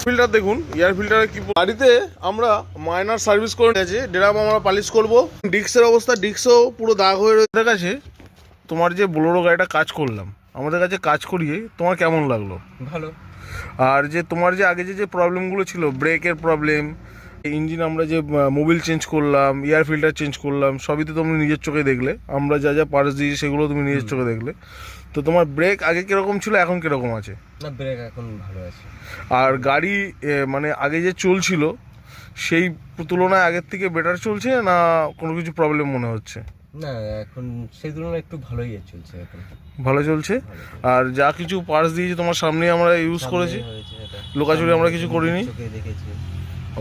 Filter দেখুন, air ফিল্টারে কি গাড়িতে আমরা মাইনার সার্ভিস করে গেছে, ড্রাম আমরা পালিশ করব। ডিস্কের অবস্থা, ডিস্কও পুরো দাগ হয়ে রয়েছে। কাছে তোমার যে বোলেরো গাড়িটা কাজ করলাম, আমাদের কাছে কাজ করিয়ে তোমার কেমন লাগলো? ভালো। আর যে তোমার যে আগে যে প্রবলেমগুলো ছিল, ব্রেকের প্রবলেম, ইঞ্জিন আমরা যে মোবিল চেঞ্জ করলাম, এয়ার ফিল্টার চেঞ্জ করলাম, সবই তো তুমি নিজের চোখে দেখলে। আমরা যা যা পার্টস দিয়েছি সেগুলো তুমি নিজের চোখে দেখলে। তো তোমার ব্রেক আগে কীরকম ছিল, এখন কীরকম আছে? না, ব্রেক এখন ভালো আছে। আর গাড়ি মানে আগে যে চলছিল সেই তুলনায় আগের থেকে বেটার চলছে না কোনো কিছু প্রবলেম মনে হচ্ছে? না, এখন সেই তুলনায় একটু ভালোই চলছে এখন। ভালো চলছে। আর যা কিছু পার্টস দিয়েছি তোমার সামনে আমরা ইউজ করেছি, লোকাচুরি আমরা কিছু করিনি। দেখেছি।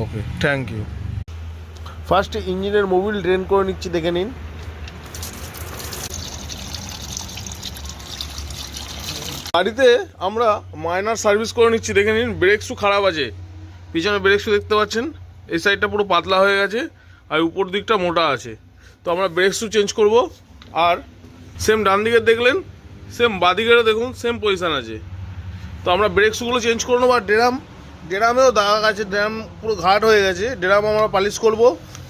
ওকে, থ্যাংক ইউ। ফার্স্ট ইঞ্জিনের মোবিল ড্রেন করে নিচ্ছি, দেখে নিন। গাড়িতে আমরা মাইনার সার্ভিস করে নিচ্ছি, দেখে নিন। ব্রেক শু খারাপ আছে, পিছনে ব্রেক শু দেখতে পাচ্ছেন, এই সাইডটা পুরো পাতলা হয়ে গেছে আর উপর দিকটা মোটা আছে। তো আমরা ব্রেক শু চেঞ্জ করব। আর সেম ডান দিকের দেখলেন, সেম বাদিকেরও দেখুন, সেম পজিশান আছে। তো আমরা ব্রেক শুগুলো চেঞ্জ করে নেবো। আর ড্রামেও দাগ আছে, ড্রাম পুরো ঘাট হয়ে গেছে। ড্রাম আমরা পালিশ করব,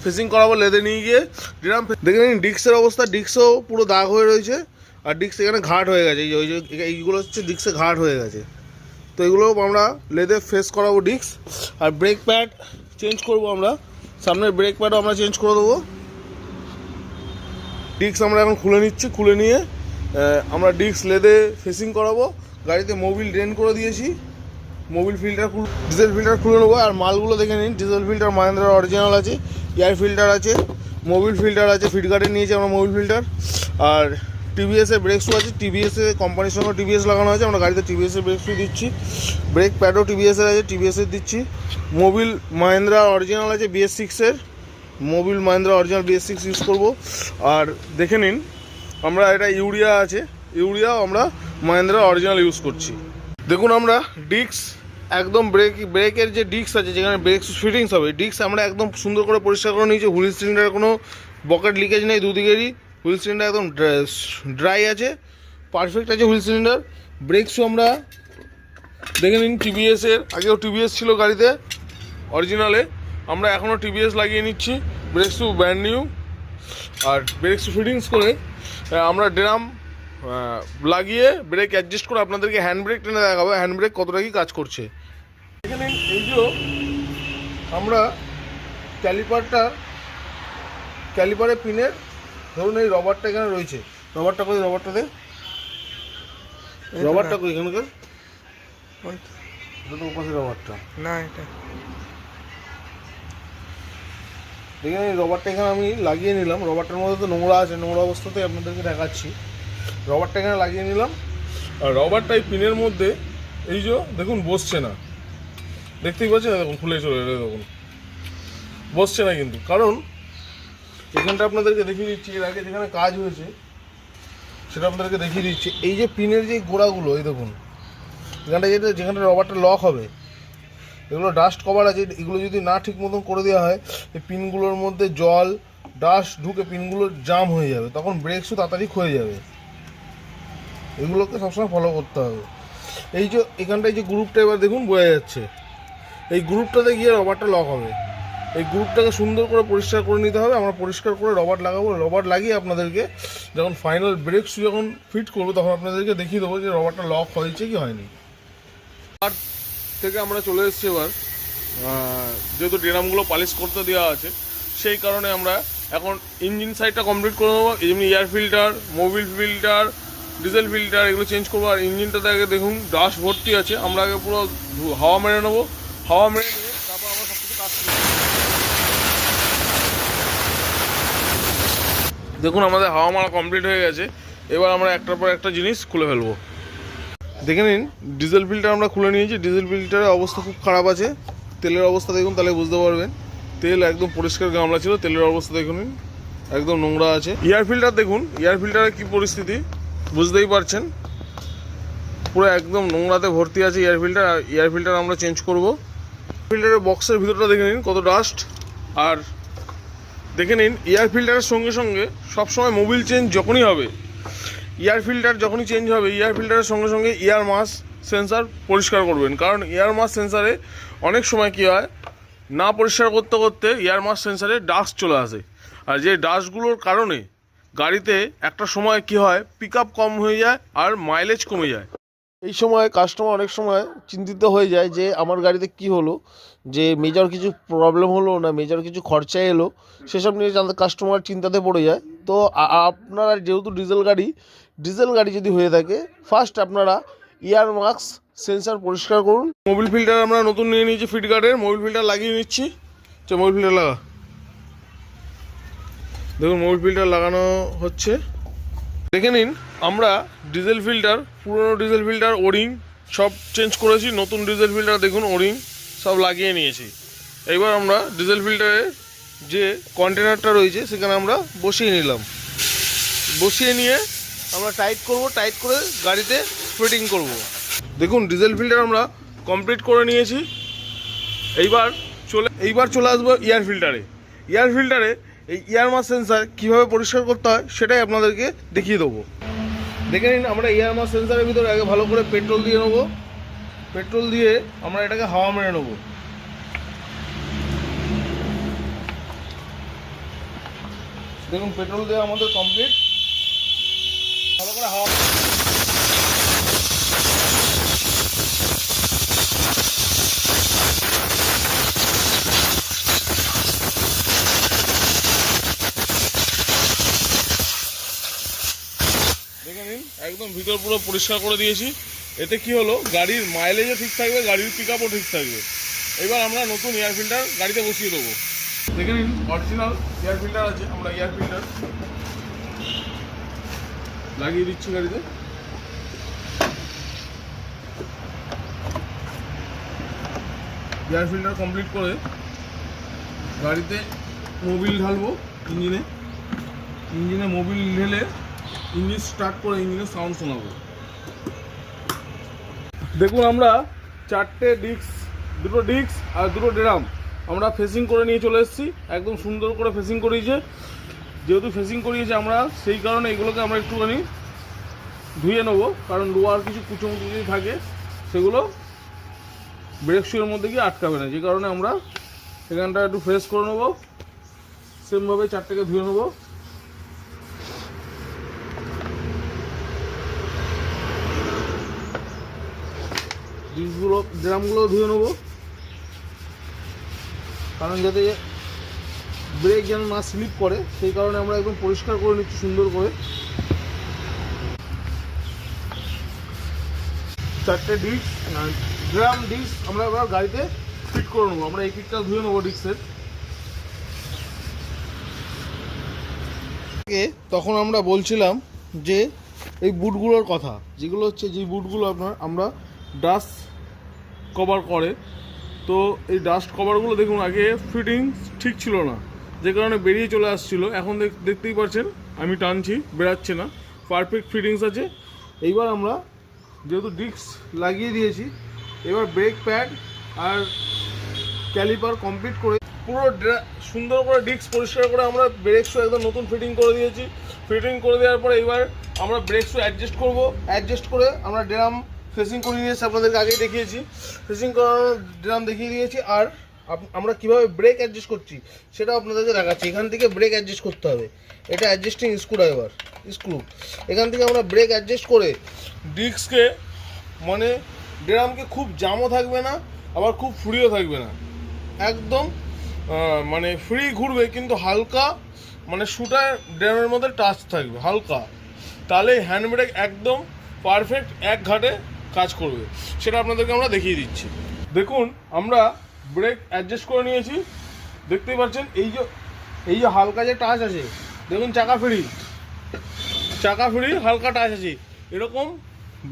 ফিসিং করাবো লেদে নিয়ে গিয়ে। ড্রাম দেখে নিন, ডিস্কের অবস্থা, ডিস্কও পুরো দাগ হয়ে রয়েছে। আর ডিস্ক এখানে ঘাট হয়ে গেছে, এইগুলো হচ্ছে ডিস্কে ঘাট হয়ে গেছে। তো এগুলো আমরা লেদে ফেস করাবো ডিস্ক। আর ব্রেক প্যাড চেঞ্জ করব আমরা, সামনের ব্রেক প্যাডও আমরা চেঞ্জ করে দেবো। ডিস্ক আমরা এখন খুলে নিচ্ছি, খুলে নিয়ে আমরা ডিস্ক লেদে ফেসিং করাবো। গাড়িতে মোবিল ড্রেন করে দিয়েছি, মোবিল ফিল্টার ডিজেল ফিল্টার খুলে নেবো। আর মালগুলো দেখে নিন, ডিজেল ফিল্টার মাহিন্দ্রার অরিজিনাল আছে, এয়ার ফিল্টার আছে, মোবিল ফিল্টার আছে, ফিটগার্ডে নিয়েছি আমরা মোবিল ফিল্টার। আর টিভিএসের ব্রেক শু আছে, টিভিএসের কোম্পানির সঙ্গে টিভিএস লাগানো আছে, আমরা গাড়িতে টিভিএসের ব্রেক শু দিচ্ছি। ব্রেক প্যাডও টিভিএসের আছে, টিভিএসের দিচ্ছি। মোবিল মাহিন্দ্রা অরিজিনাল আছে BS6-এর, Mobil Mahindra original BS6 use করব। আর দেখে নিন, আমরা এটা ইউরিয়া আছে, ইউরিয়াও আমরা মাহিন্দ্রা অরিজিনাল ইউজ করছি। দেখুন, আমরা ডিস্ক একদম ব্রেকের যে ডিস্ক আছে, যেখানে ব্রেক ফিটিংস হবে, ডিস্ক আমরা একদম সুন্দর করে পরিষ্কার করে নিয়েছি। হুইল সিলিন্ডারে কোনো বকেট লিকেজ নেই, দুদিকেরই হুইল সিলিন্ডার একদম ড্রাই আছে, পারফেক্ট আছে হুইল সিলিন্ডার। ব্রেক শু আমরা দেখে নিন, টিভিএসের, আগেও টিভিএস ছিল গাড়িতে অরিজিনালে, আমরা এখনও টিভিএস লাগিয়ে নিচ্ছি। Brake shoe brand new. আর ব্রেক শু ফিটিংস করে আমরা ড্রাম লাগিয়ে ব্রেক অ্যাডজাস্ট করে আপনাদেরকে হ্যান্ড ব্রেক টেনে দেখাবো, হ্যান্ড ব্রেক কতটা কি কাজ করছে। এখানে এই যে আমরা ক্যালিপারের পিনের, ধরুন এই রবারটা এখানে রয়েছে, রবারটা করে রবারটাতে রবারটা করে এখানকার ওপাশে রবারটা না, এটা দেখেন, এই রবারটা এখানে আমি লাগিয়ে নিলাম। রবারটার মধ্যে তো নোংরা আছে, নোংরা অবস্থাতেই আপনাদেরকে দেখাচ্ছি। রবারটা এখানে লাগিয়ে নিলাম। আর রবারটা এই পিনের মধ্যে এই যে দেখুন বসছে না, দেখতেই পাচ্ছেন, দেখুন খুলে চলে এলো, দেখুন বসছে না। কিন্তু কারণ এখানটা আপনাদেরকে দেখিয়ে দিচ্ছি, এর আগে যেখানে কাজ হয়েছে সেটা আপনাদেরকে দেখিয়ে দিচ্ছি। এই যে পিনের যে গোড়াগুলো, এই দেখুন এখানটা যেখানে রবারটা লক হবে, এগুলো ডাস্ট কভার আছে, এগুলো যদি না ঠিক মতন করে দেওয়া হয়, এই পিনগুলোর মধ্যে জল ডাস্ট ঢুকে পিনগুলো জাম হয়ে যাবে, তখন ব্রেক শু তাড়াতাড়ি ক্ষয়ে যাবে। এগুলোকে সবসময় ফলো করতে হবে। এই যে এখানটায় যে গ্রুপটা এবার দেখুন বোঝা যাচ্ছে, এই গ্রুপটাতে গিয়ে রবারটা লক হবে। এই গ্রুপটাকে সুন্দর করে পরিষ্কার করে নিতে হবে। আমরা পরিষ্কার করে রবার লাগাবো, রবার লাগিয়ে আপনাদেরকে যখন ফাইনাল ব্রেক শু যখন ফিট করবো, তখন আপনাদেরকে দেখিয়ে দেবো যে রবারটা লক হয়েছে কি হয়নি। আর থেকে আমরা চলে এসেছি এবার, যেহেতু ড্রামগুলো পালিশ করতে দেওয়া আছে, সেই কারণে আমরা এখন ইঞ্জিন সাইডটা কমপ্লিট করে নেবো। যেমনি air filter, mobil filter, diesel filter এগুলো চেঞ্জ করবো। আর ইঞ্জিনটাতে আগে দেখুন ডাস্ট ভর্তি আছে, আমরা আগে পুরো হাওয়া মেরে নেবো। হাওয়া মেরে নিয়ে তারপর আমরা সব কিছু কাজ করবো। দেখুন, আমাদের হাওয়া মারা কমপ্লিট হয়ে গেছে। এবার আমরা একটার পর একটা জিনিস খুলে ফেলবো। দেখে নিন, ডিজেল ফিল্টার আমরা খুলে নিয়েছি। ডিজেল ফিল্টারের অবস্থা খুব খারাপ আছে। তেলের অবস্থা দেখুন, তাহলে বুঝতে পারবেন। তেল একদম পরিষ্কার গামলা ছিল, তেলের অবস্থা দেখুন একদম নোংরা আছে। এয়ার ফিল্টার দেখুন, এয়ার ফিল্টারের কী পরিস্থিতি বুঝতেই পারছেন, পুরো একদম নোংরাতে ভর্তি আছে এয়ার ফিল্টার। এয়ার ফিল্টার আমরা চেঞ্জ করব। ফিল্টারের বক্সের ভিতরটা দেখে নিন কত ডাস্ট। আর দেখে নিন, এয়ার ফিল্টারের সঙ্গে সঙ্গে সবসময় মোবিল চেঞ্জ যখনই হবে, এয়ার ফিল্টার যখনই চেঞ্জ হবে, এয়ার ফিল্টারের সঙ্গে সঙ্গে এয়ার মাস সেন্সার পরিষ্কার করবেন, কারণ এয়ার মাস সেন্সারে অনেক সময় কী হয়, না পরিষ্কার করতে করতে এয়ার মাস সেন্সারে ডাস্ট চলে আসে, আর যে ডাস্টগুলোর কারণে গাড়িতে একটা সময় কি হয়, পিক আপ কম হয়ে যায় আর মাইলেজ কমে যায়। এই সময় কাস্টমার অনেক সময় চিন্তিত হয়ে যায় যে আমার গাড়িতে কি হলো, যে মেজর কিছু প্রবলেম হলো না মেজর কিছু খরচা এলো, সেসব নিয়ে কাস্টমার চিন্তাতে পড়ে যায়। তো আপনারা যেহেতু ডিজেল গাড়ি যদি হয়ে থাকে, ফার্স্ট আপনারা ইয়ার মাস্ক সেন্সার পরিষ্কার করুন। মোবিল ফিল্টার আমরা নতুন নিয়ে নিয়েছি, ফিটগার্ডের মোবিল ফিল্টার লাগিয়ে নিচ্ছি। মোবিল ফিল্টার লাগা, দেখুন মোবিল ফিল্টার লাগানো হচ্ছে, দেখে নিন। আমরা ডিজেল ফিল্টার, পুরনো ডিজেল ফিল্টার ওরিং সব চেঞ্জ করেছি, নতুন ডিজেল ফিল্টার দেখুন ওরিং সব লাগিয়ে নিয়েছি। এইবার আমরা ডিজেল ফিল্টারের যে কন্টেনারটা রয়েছে সেখানে আমরা বসিয়ে নিলাম, বসিয়ে নিয়ে আমরা টাইট করব, টাইট করে গাড়িতে ফিটিং করব। দেখুন ডিজেল ফিল্টার আমরা কমপ্লিট করে নিয়েছি। এইবার চলে আসবো এয়ার ফিল্টারে। এই এয়ার মাস সেন্সার কীভাবে পরিষ্কার করতে হয় সেটাই আপনাদেরকে দেখিয়ে দেবো। দেখে নিন, আমরা এয়ার মাস সেন্সারের ভিতরে আগে ভালো করে পেট্রোল দিয়ে নেবো। পেট্রোল দিয়ে আমরা এটাকে হাওয়া মেরে নেবো। দেখুন পেট্রোল দিয়ে আমাদের কমপ্লিট, ভালো করে হাওয়া। দেখে নিন, একদম ভিতর পুরো পরিষ্কার করে দিয়েছি। এতে কি হলো, গাড়ির মাইলেজও ঠিক থাকবে, গাড়ির পিক আপও ঠিক থাকবে। এবার আমরা নতুন এয়ার ফিল্টার গাড়িতে বসিয়ে দেবো। দেখে নিন, অরিজিনাল এয়ার ফিল্টার আছে, আমরা এয়ার ফিল্টার লাগিয়ে দিচ্ছি গাড়িতে। এয়ার ফিল্টার কমপ্লিট করে গাড়িতে মোবিল ঢালবো। ইঞ্জিনে মোবিল ঢেলে ইঞ্জিন স্টার্ট করে ইঞ্জিনের সাউন্ড শোনাবো। দেখুন আমরা দুটো ডিস্ক আর দুটো ড্রাম আমরা ফেসিং করে নিয়ে চলে এসেছি, একদম সুন্দর করে ফেসিং করিয়েছে। যেহেতু ফেসিং করিয়েছে আমরা, সেই কারণে এগুলোকে আমরা একটুখানি ধুয়ে নেবো, কারণ লোয়ার কিছু কুচোমুচো যদি থাকে সেগুলো ব্রেক শুয়ের মধ্যে গিয়ে আটকাবে না, যে কারণে আমরা এখানটা একটু ফ্রেশ করে নেবো। সেমভাবে চারটাকে ধুয়ে নেবো। ড্রামগুলো ধুয়ে নেবো, কারণ যাতে ব্রেক যেন না স্লিপ করে, সেই কারণে আমরা একদম পরিষ্কার করে নিচ্ছি সুন্দর করে। চারটে ড্রাম ডিস্ক আমরা এবার গাড়িতে ফিট করে নেবো। আমরা এই পিকটা ধুয়ে নেবো ডিস্কের। তখন আমরা বলছিলাম যে এই বুটগুলোর কথা, যেগুলো হচ্ছে যে বুটগুলো আমরা ডাস্ট কভার করে, তো এই ডাস্ট কভারগুলো দেখুন আগে ফিটিং ঠিক ছিল না, যে কারণে বেরিয়ে চলে আসছিলো। এখন দেখতেই পাচ্ছেন আমি টানছি, বেরাচ্ছে না, পারফেক্ট ফিটিংস আছে। এইবার আমরা যেহেতু ডিস্ক লাগিয়ে দিয়েছি, এবার ব্রেক প্যাড আর ক্যালিপার কমপ্লিট করে পুরো সুন্দর করে ডিস্ক পরিষ্কার করে আমরা ব্রেক শু একদম নতুন ফিটিং করে দিয়েছি। ফিটিং করে দেওয়ার পরে এবার আমরা ব্রেক শু অ্যাডজাস্ট করবো। অ্যাডজাস্ট করে আমরা ড্রাম ফেসিং করে দিয়েছি, আপনাদেরকে আগেই দেখিয়েছি। ফেসিং করানোর ড্রাম দেখিয়ে দিয়েছি। আর আমরা কীভাবে ব্রেক অ্যাডজাস্ট করছি সেটাও আপনাদেরকে দেখাচ্ছি। এখান থেকে ব্রেক অ্যাডজাস্ট করতে হবে, এটা অ্যাডজাস্টিং স্ক্রু। এখান থেকে আমরা ব্রেক অ্যাডজাস্ট করে ডিস্ককে, মানে ড্রামকে খুব জামও থাকবে না, আবার খুব ফ্রিও থাকবে না, একদম মানে ফ্রি ঘুরবে, কিন্তু হালকা মানে শুটা ড্রামের মধ্যে টাচ থাকবে হালকা, তাহলে হ্যান্ড ব্রেক একদম পারফেক্ট এক ঘাটে কাজ করবে। সেটা আপনাদেরকে আমরা দেখিয়ে দিচ্ছি। দেখুন আমরা ব্রেক অ্যাডজাস্ট করে নিয়েছি, দেখতেই পাচ্ছেন। এই যে হালকা যে টাচ আছে, দেখুন চাকা ফ্রি হালকা টাচ আছে, এরকম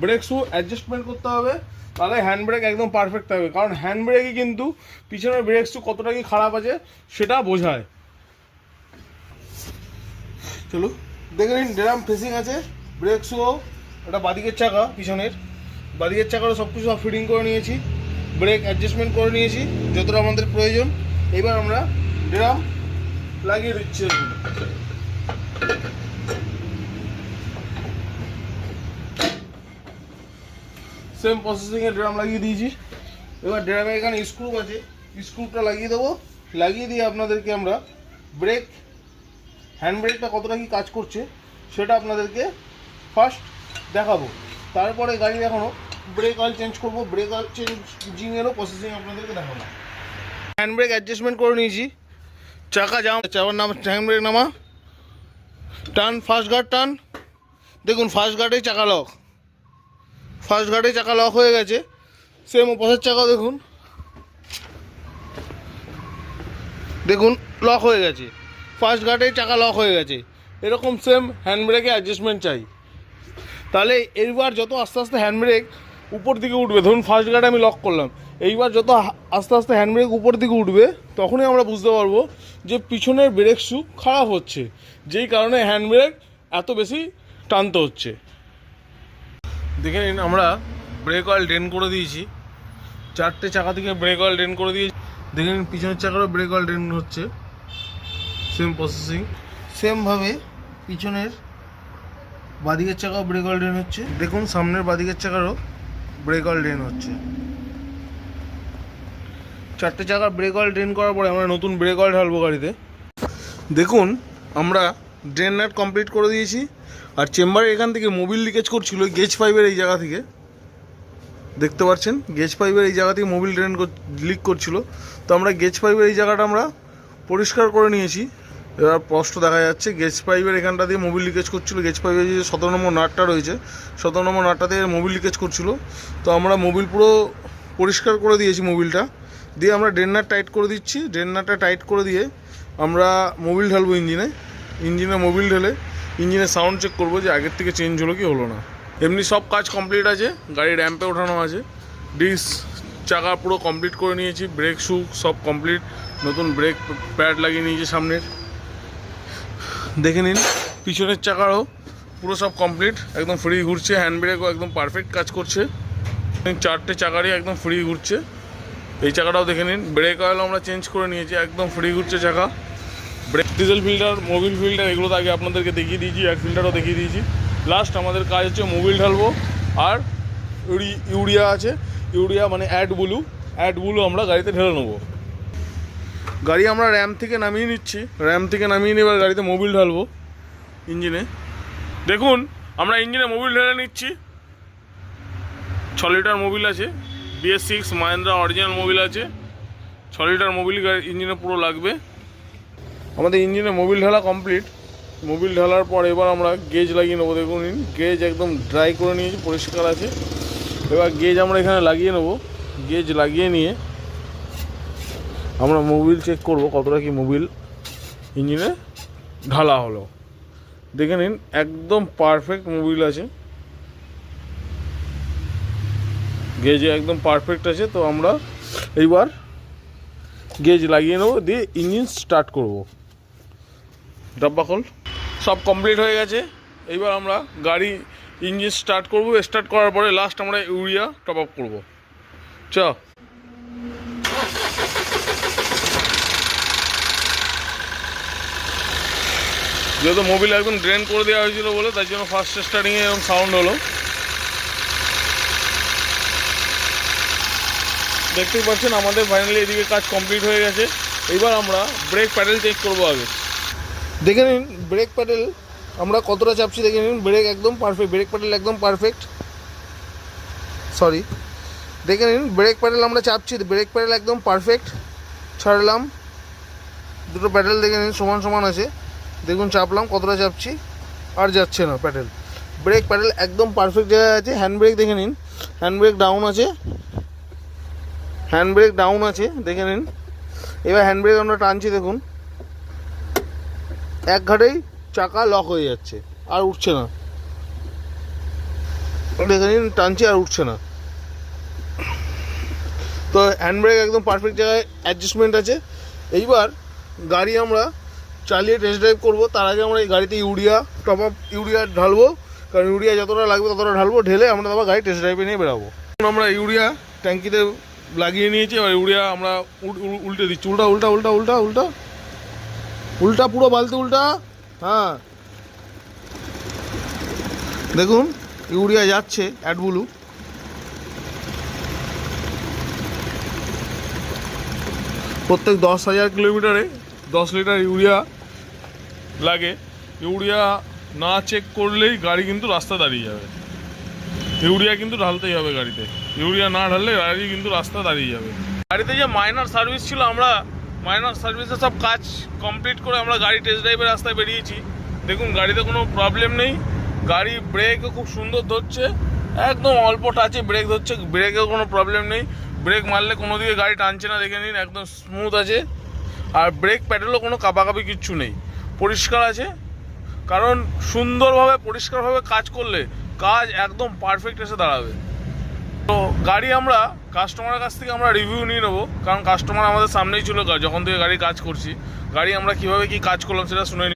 ব্রেক শু অ্যাডজাস্টমেন্ট করতে হবে, তাহলে হ্যান্ড ব্রেক একদম পারফেক্ট থাকবে। কারণ হ্যান্ড ব্রেকই কিন্তু পিছনের ব্রেক শু কতটা কি খারাপ আছে সেটা বোঝায়। চলো দেখে নিন, ড্রাম ফেসিং আছে, ব্রেক শু, এটা বাদিকের চাকা, পিছনের বাদিকের চাকারও সব কিছু ফিটিং করে নিয়েছি, ব্রেক অ্যাডজাস্টমেন্ট করে নিয়েছি যতটা আমাদের প্রয়োজন। এবার আমরা ড্রাম লাগিয়ে দিচ্ছি। সেম প্রসেসিংয়ে ড্রাম লাগিয়ে দিয়েছি। এবার ড্রামে এখানে স্ক্রু আছে, স্ক্রুটা লাগিয়ে দেবো। লাগিয়ে দিয়ে আপনাদেরকে আমরা ব্রেক, হ্যান্ড ব্রেকটা কতটা কি কাজ করছে সেটা আপনাদেরকে ফার্স্ট দেখাবো। তারপরে গাড়ি দেখানো ব্রেক অয়েল চেঞ্জ করবো, ব্রেক অয়েল চেঞ্জিংয়েরও প্রসেসিং আপনাদেরকে দেখাবো। হ্যান্ড ব্রেক অ্যাডজাস্টমেন্ট করে নিয়েছি, চাকা জাম, চাকার নাম হ্যান্ড ব্রেক নামা, টান ফার্স্ট গার্ড টান। দেখুন ফার্স্ট গার্ডে চাকা লক, ফার্স্ট গার্ডে চাকা লক হয়ে গেছে। সেম অপোজিট চাকাও দেখুন, দেখুন লক হয়ে গেছে, ফার্স্ট গার্ডে চাকা লক হয়ে গেছে। এরকম সেম হ্যান্ড ব্রেকে অ্যাডজাস্টমেন্ট চাই। তাহলে এইবার যত আস্তে আস্তে হ্যান্ড ব্রেক উপর দিকে উঠবে, ধরুন ফার্স্ট গার্ডে আমি লক করলাম, এইবার যত আস্তে আস্তে হ্যান্ড ব্রেক উপর দিকে উঠবে তখনই আমরা বুঝতে পারবো যে পিছনের ব্রেক শু খারাপ হচ্ছে, যেই কারণে হ্যান্ড ব্রেক এত বেশি টানতে হচ্ছে। দেখে নিন আমরা ব্রেক অয়েল ড্রেন করে দিয়েছি, 4টে চাকা থেকে ব্রেক অয়েল ড্রেন করে দিয়েছি। দেখে নিন পিছনের চাকারও ব্রেক অয়েল ড্রেন হচ্ছে, সেম প্রসেসিং। সেমভাবে পিছনের বাদিকের চাকাও ব্রেক অয়েল ড্রেন হচ্ছে। দেখুন সামনের বাদিকের চাকারও ব্রেক অয়েল ড্রেন হচ্ছে। 4টে চাকার ব্রেক অয়েল ড্রেন করার পরে আমরা নতুন ব্রেক অয়েল ঢালবো গাড়িতে। দেখুন আমরা ড্রেন নাট কমপ্লিট করে দিয়েছি। আর চেম্বারে এখান থেকে মোবিল লিকেজ করছিল গেজ পাইপের এই জায়গা থেকে, দেখতে পাচ্ছেন গেজ পাইপের এই জায়গা থেকে মোবিল ড্রেন লিক করছিল। তো আমরা গেজ পাইপের এই জায়গাটা আমরা পরিষ্কার করে নিয়েছি। এবার স্পষ্ট দেখা যাচ্ছে গেজ পাইপের এখানটা দিয়ে মোবিল লিকেজ করছিল। গেজ পাইপের যে 17 নম্বর নাটটা রয়েছে, 17 নম্বর নাটটা দিয়ে মোবিল লিকেজ করছিল। তো আমরা মোবিল পুরো পরিষ্কার করে দিয়েছি মোবিলটা দিয়ে। আমরা ড্রেন নাট টাইট করে দিচ্ছি। ড্রেন নাটটা টাইট করে দিয়ে আমরা মোবিল ঢালবো ইঞ্জিনে। ইঞ্জিনে মোবিল ঢেলে ইঞ্জিনের সাউন্ড চেক করবো যে আগের থেকে চেঞ্জ হলো কি হলো না। এমনি সব কাজ কমপ্লিট আছে, গাড়ি র্যাম্পে ওঠানো আছে, ডিস্ক চাকা পুরো কমপ্লিট করে নিয়েছি, ব্রেক শু সব কমপ্লিট, নতুন ব্রেক প্যাড লাগিয়ে নিয়েছি সামনের। দেখে নিন পিছনের চাকারও পুরো সব কমপ্লিট, একদম ফ্রি ঘুরছে। হ্যান্ড ব্রেকও একদম পারফেক্ট কাজ করছে, 4টে চাকারই একদম ফ্রি ঘুরছে। এই চাকাটাও দেখে নিন, ব্রেক অয়েল আমরা চেঞ্জ করে নিয়েছি, একদম ফ্রি ঘুরছে চাকা। Brake, diesel filter, mobil filter এগুলো তো আগে আপনাদেরকে দেখিয়ে দিয়েছি, এয়ার ফিল্টারও দেখিয়ে দিয়েছি। লাস্ট আমাদের কাজ হচ্ছে মোবিল ঢালবো আর ইউরিয়া আছে, ইউরিয়া মানে অ্যাড ব্লু আমরা গাড়িতে ঢেলে নেবো। গাড়ি আমরা র্যাম থেকে নামিয়ে নিচ্ছি, র্যাম থেকে নামিয়ে নিয়ে এবার গাড়িতে মোবিল ঢালবো ইঞ্জিনে। দেখুন আমরা ইঞ্জিনে মোবিল ঢেলে নিচ্ছি। 6 লিটার মোবিল আছে, BS6 মাহিন্দ্রা অরিজিনাল মোবিল আছে। 6 লিটার মোবিল ইঞ্জিনে পুরো লাগবে। আমাদের ইঞ্জিনে মোবিল ঢালা কমপ্লিট। মোবিল ঢালার পর এবার আমরা গেজ লাগিয়ে নেবো। দেখুন গেজ একদম ড্রাই করে নিয়েছি, পরিষ্কার আছে। এবার গেজ আমরা এখানে লাগিয়ে নেবো। গেজ লাগিয়ে নিয়ে আমরা মোবিল চেক করব কতটা কি মোবিল ইঞ্জিনে ঢালা হলো। দেখে নিন একদম পারফেক্ট মোবিল আছে, গেজে একদম পারফেক্ট আছে। তো আমরা এইবার গেজ লাগিয়ে নেবো, দিয়ে ইঞ্জিন স্টার্ট করব। ডাব্বা খোল, সব কমপ্লিট হয়ে গেছে। এইবার আমরা গাড়ি ইঞ্জিন স্টার্ট করব। স্টার্ট করার পরে লাস্ট আমরা ইউরিয়া টপ আপ করবো। চ যেহেতু মোবিল একদম ড্রেন করে দেওয়া হয়েছিল বলে তাই জন্য ফার্স্ট স্টার্টিংয়ে এরকম সাউন্ড হলো, দেখতেই পাচ্ছেন। আমাদের ফাইনালি এদিকে কাজ কমপ্লিট হয়ে গেছে। এবার আমরা ব্রেক প্যাডেল চেক করবো আগে। দেখে নিন ব্রেক প্যাডেল আমরা কতটা চাপছি, দেখে নিন ব্রেক একদম পারফেক্ট, ব্রেক প্যাডেল একদম পারফেক্ট। সরি, দেখে নিন ব্রেক প্যাডেল আমরা চাপছি, ব্রেক প্যাডেল একদম পারফেক্ট। ছাড়লাম, দুটো প্যাডেল দেখে নিন সমান সমান আছে। দেখুন চাপলাম কতটা চাপছি, আর যাচ্ছে না প্যাডেল। ব্রেক প্যাডেল একদম পারফেক্ট জায়গায় আছে। হ্যান্ড ব্রেক দেখে নিন, হ্যান্ড ব্রেক ডাউন আছে, হ্যান্ড ব্রেক ডাউন আছে দেখে নিন। এবার হ্যান্ড ব্রেক আমরা টানছি, দেখুন এক ঘাটেই চাকা লক হয়ে যাচ্ছে, আর উঠছে না। দেখে নিন টানছি আর উঠছে না। তো হ্যান্ড ব্রেক একদম পারফেক্ট জায়গায় অ্যাডজাস্টমেন্ট আছে। এইবার গাড়ি আমরা চালিয়ে টেস্ট ড্রাইভ করবো। তার আগে আমরা এই গাড়িতে ইউরিয়া টপ আপ ইউরিয়া ঢালবো, কারণ ইউরিয়া যতটা লাগবে ততটা ঢালবো। ঢেলে আমরা আবার গাড়ি টেস্ট ড্রাইভে নিয়ে বেরাবো। আমরা ইউরিয়া ট্যাঙ্কিতে লাগিয়ে নিয়েছি। এবার ইউরিয়া আমরা উল্টে দিচ্ছি, উল্টা উল্টা উল্টা উল্টা উল্টা উল্টা পুরো বালতি উল্টা। হ্যাঁ দেখুন ইউরিয়া যাচ্ছে অ্যাড ব্লু। প্রত্যেক 10,000 কিলোমিটারে 10 লিটার ইউরিয়া লাগে। ইউরিয়া না চেক করলেই গাড়ি কিন্তু রাস্তা দাঁড়িয়ে যাবে। ইউরিয়া কিন্তু ঢালতেই হবে গাড়িতে, ইউরিয়া না ঢাললে গাড়ি কিন্তু রাস্তা দাঁড়িয়ে যাবে। গাড়িতে যে মাইনর সার্ভিস ছিল, আমরা মাইনর সার্ভিসে সব কাজ কমপ্লিট করে আমরা গাড়ি টেস্ট ড্রাইভের রাস্তায় বেরিয়েছি। দেখুন গাড়িতে কোনো প্রবলেম নেই, গাড়ি ব্রেকও খুব সুন্দর ধরছে, একদম অল্প টাচে ব্রেক ধরছে, ব্রেকেও কোনো প্রবলেম নেই। ব্রেক মারলে কোনো দিকে গাড়ি টানছে না, দেখে নিন একদম স্মুথ আছে। আর ব্রেক প্যাডেলও কোনো কাঁপাকাঁপি কিচ্ছু নেই, পরিষ্কার আছে। কারণ সুন্দরভাবে পরিষ্কারভাবে কাজ করলে কাজ একদম পারফেক্ট এসে দাঁড়াবে। তো গাড়ি আমরা কাস্টমারের কাছ থেকে আমরা রিভিউ নিয়ে নেবো, কারণ কাস্টমার আমাদের সামনেই ছিল যখন থেকে গাড়ি কাজ করছি। গাড়ি আমরা কীভাবে কী কাজ করলাম সেটা শুনে